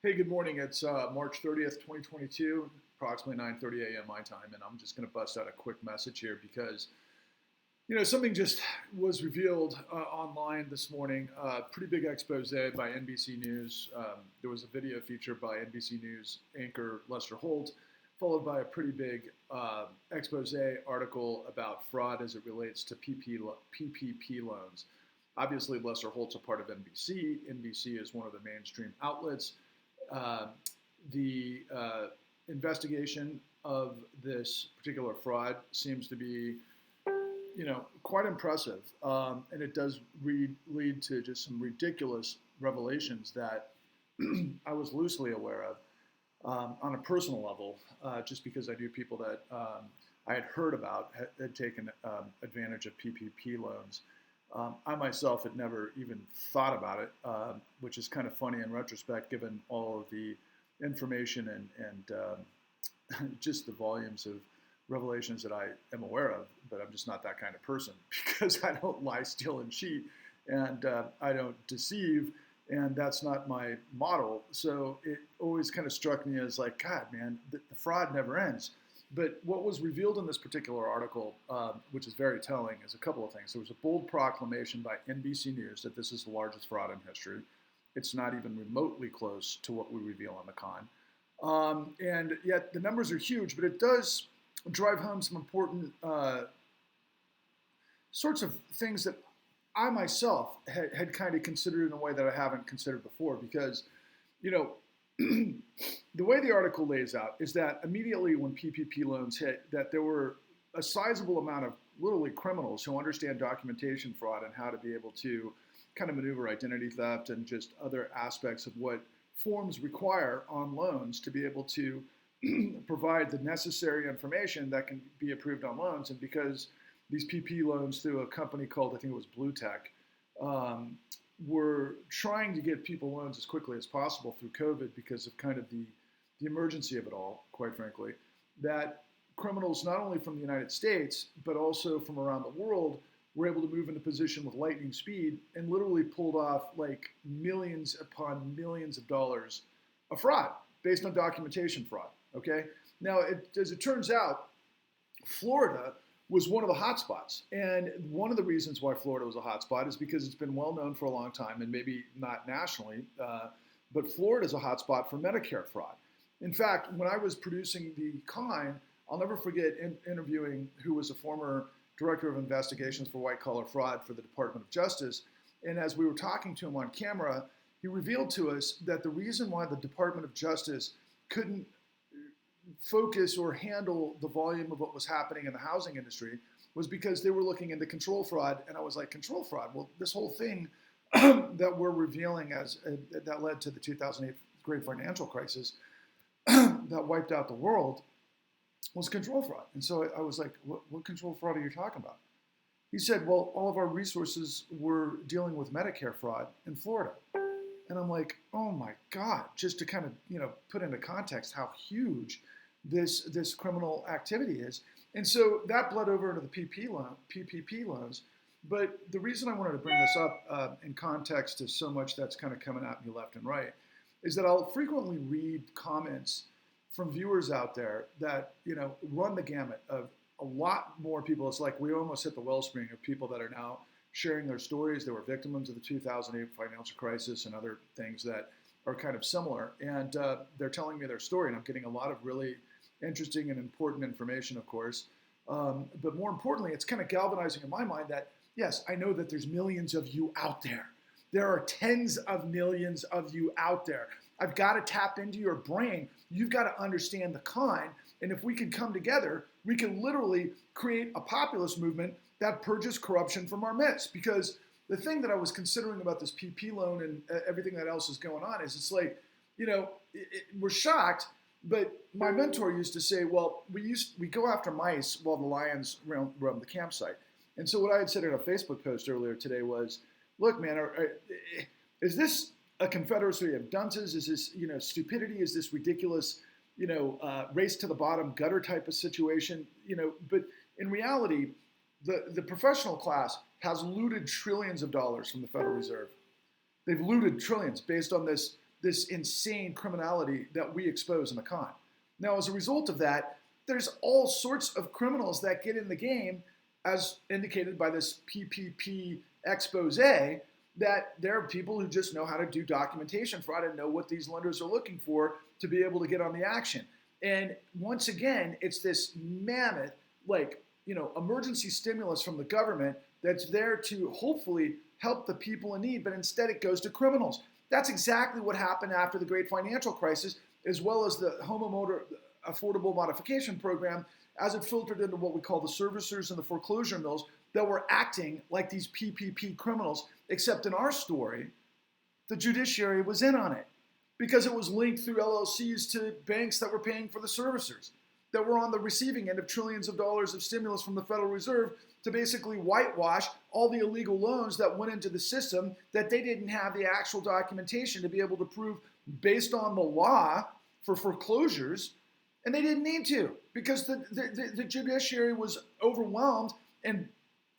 Hey, good morning. It's March 30th, 2022, approximately 9:30 a.m. my time, and I'm just going to bust out a quick message here because, something just was revealed online this morning. Pretty big expose by NBC News. There was a video feature by NBC News anchor Lester Holt, followed by a pretty big expose article about fraud as it relates to PPP loans. Obviously, Lester Holt's a part of NBC. NBC is one of the mainstream outlets. uh, the investigation of this particular fraud seems to be, quite impressive, and it does lead to just some ridiculous revelations that I was loosely aware of on a personal level, just because I knew people that I had heard about had taken advantage of PPP loans. I myself had never even thought about it, which is kind of funny in retrospect, given all of the information and just the volumes of revelations that I am aware of. But I'm just not that kind of person because I don't lie, steal, and cheat, and I don't deceive, and that's not my model. So it always kind of struck me as like, God, man, the fraud never ends. But what was revealed in this particular article, which is very telling, is a couple of things. There was a bold proclamation by NBC News that this is the largest fraud in history. It's not even remotely close to what we reveal on the con. And yet the numbers are huge, but it does drive home some important sorts of things that I myself had kind of considered in a way that I haven't considered before. Because, you know, the way the article lays out is that immediately when PPP loans hit, that there were a sizable amount of literally criminals who understand documentation fraud and how to be able to kind of maneuver identity theft and just other aspects of what forms require on loans to be able to provide the necessary information that can be approved on loans. And because these PP loans through a company called, I think it was Blue Tech, were trying to get people loans as quickly as possible through COVID because of kind of the emergency of it all, quite frankly, that criminals not only from the United States, but also from around the world were able to move into position with lightning speed and literally pulled off like millions upon millions of dollars of fraud based on documentation fraud, okay? Now, as it turns out, Florida was one of the hot spots. And one of the reasons why Florida was a hot spot is because it's been well known for a long time, and maybe not nationally, but Florida is a hot spot for Medicare fraud. In fact, when I was producing the con, I'll never forget interviewing who was a former director of investigations for white collar fraud for the Department of Justice. And as we were talking to him on camera, he revealed to us that the reason why the Department of Justice couldn't focus or handle the volume of what was happening in the housing industry was because they were looking into control fraud. And I was like, control fraud? Well, this whole thing that we're revealing as that led to the 2008 great financial crisis that wiped out the world was control fraud. And so I was like, what control fraud are you talking about? He said, well, all of our resources were dealing with Medicare fraud in Florida. And I'm like, oh my God, just to kind of, put into context how huge this criminal activity is. And so that bled over into the PPP loans. But the reason I wanted to bring this up in context to so much that's kind of coming at me left and right is that I'll frequently read comments from viewers out there that, run the gamut of a lot more people. It's like we almost hit the wellspring of people that are now sharing their stories. They were victims of the 2008 financial crisis and other things that are kind of similar. And they're telling me their story, and I'm getting a lot of really interesting and important information, of course. But more importantly, it's kind of galvanizing in my mind that, yes, I know that there's millions of you out there. There are tens of millions of you out there. I've got to tap into your brain. You've got to understand the con. And if we can come together, we can literally create a populist movement that purges corruption from our midst. Because the thing that I was considering about this PP loan and everything that else is going on is it's like, we're shocked. But my mentor used to say, well, we go after mice while the lions roam the campsite. And so what I had said in a Facebook post earlier today was, look, man, is this a confederacy of dunces? Is this, stupidity? Is this ridiculous, race to the bottom gutter type of situation? But in reality, the professional class has looted trillions of dollars from the Federal Reserve. They've looted trillions based on this this insane criminality that we expose in the con. Now, as a result of that, there's all sorts of criminals that get in the game, as indicated by this PPP expose, that there are people who just know how to do documentation fraud and know what these lenders are looking for to be able to get on the action. And once again, it's this mammoth, emergency stimulus from the government that's there to hopefully help the people in need, but instead it goes to criminals. That's exactly what happened after the great financial crisis, as well as the homeowner affordable modification program, as it filtered into what we call the servicers and the foreclosure mills that were acting like these PPP criminals, except in our story, the judiciary was in on it because it was linked through LLCs to banks that were paying for the servicers, that were on the receiving end of trillions of dollars of stimulus from the Federal Reserve to basically whitewash all the illegal loans that went into the system that they didn't have the actual documentation to be able to prove based on the law for foreclosures. And they didn't need to because the judiciary was overwhelmed and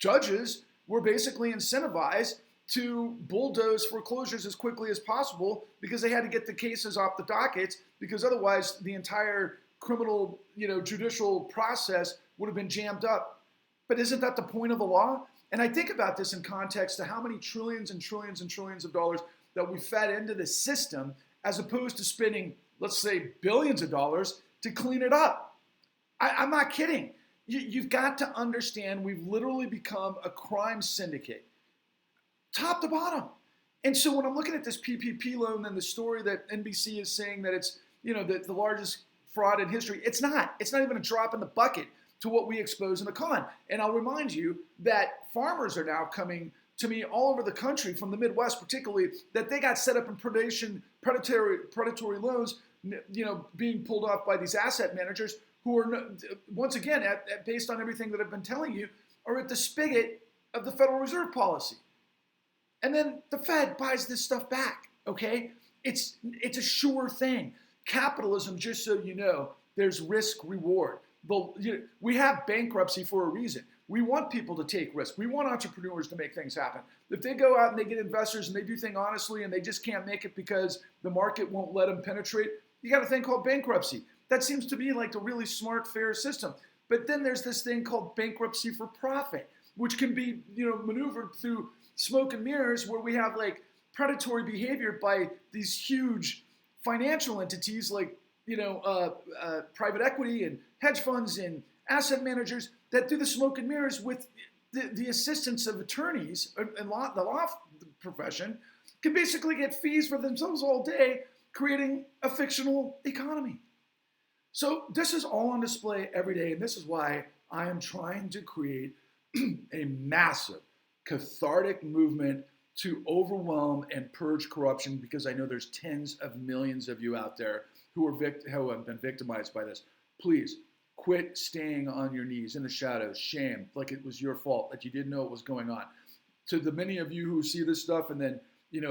judges were basically incentivized to bulldoze foreclosures as quickly as possible because they had to get the cases off the dockets, because otherwise the entire criminal, judicial process would have been jammed up. But isn't that the point of the law? And I think about this in context to how many trillions and trillions and trillions of dollars that we fed into the system, as opposed to spending, let's say, billions of dollars to clean it up. I'm not kidding. You've got to understand we've literally become a crime syndicate, top to bottom. And so when I'm looking at this PPP loan and the story that NBC is saying that it's, the largest fraud in history, it's not. It's not even a drop in the bucket to what we expose in the con. And I'll remind you that farmers are now coming to me all over the country, from the Midwest particularly, that they got set up in predatory loans, being pulled off by these asset managers who are, once again, based on everything that I've been telling you, are at the spigot of the Federal Reserve policy. And then the Fed buys this stuff back, okay? It's a sure thing. Capitalism, just so you know, there's risk reward. We have bankruptcy for a reason. We want people to take risks. We want entrepreneurs to make things happen. If they go out and they get investors and they do things honestly and they just can't make it because the market won't let them penetrate, you got a thing called bankruptcy. That seems to be like the really smart, fair system. But then there's this thing called bankruptcy for profit, which can be, maneuvered through smoke and mirrors, where we have predatory behavior by these huge financial entities like, private equity and hedge funds and asset managers that do the smoke and mirrors with the assistance of attorneys and the law profession, can basically get fees for themselves all day, creating a fictional economy. So this is all on display every day, and this is why I am trying to create a massive cathartic movement to overwhelm and purge corruption, because I know there's tens of millions of you out there who have been victimized by this. Please quit staying on your knees in the shadows, shame, like it was your fault, that you didn't know what was going on. To the many of you who see this stuff and then,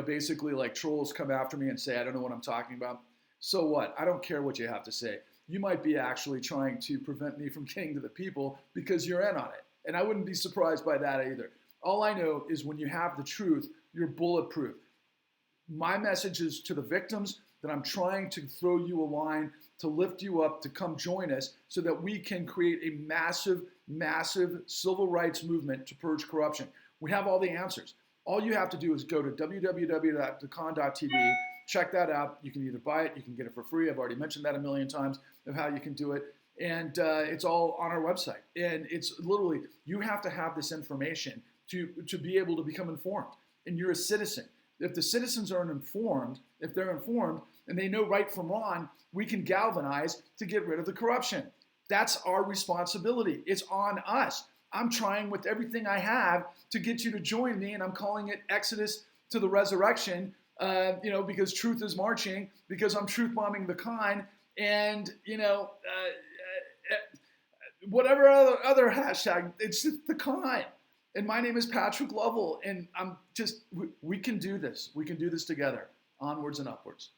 basically like trolls come after me and say, I don't know what I'm talking about. So what? I don't care what you have to say. You might be actually trying to prevent me from getting to the people because you're in on it. And I wouldn't be surprised by that either. All I know is when you have the truth, you're bulletproof. My message is to the victims that I'm trying to throw you a line to lift you up, to come join us so that we can create a massive, massive civil rights movement to purge corruption. We have all the answers. All you have to do is go to www.thecon.tv, check that out. You can either buy it, you can get it for free. I've already mentioned that a million times of how you can do it. And it's all on our website. And it's literally, you have to have this information to be able to become informed. And you're a citizen. If the citizens are informed, if they're informed and they know right from wrong, we can galvanize to get rid of the corruption. That's our responsibility. It's on us. I'm trying with everything I have to get you to join me, and I'm calling it Exodus to the Resurrection, because truth is marching, because I'm truth bombing the con, and, whatever other hashtag, it's just the con. And my name is Patrick Lovell, and we can do this. We can do this together, onwards and upwards.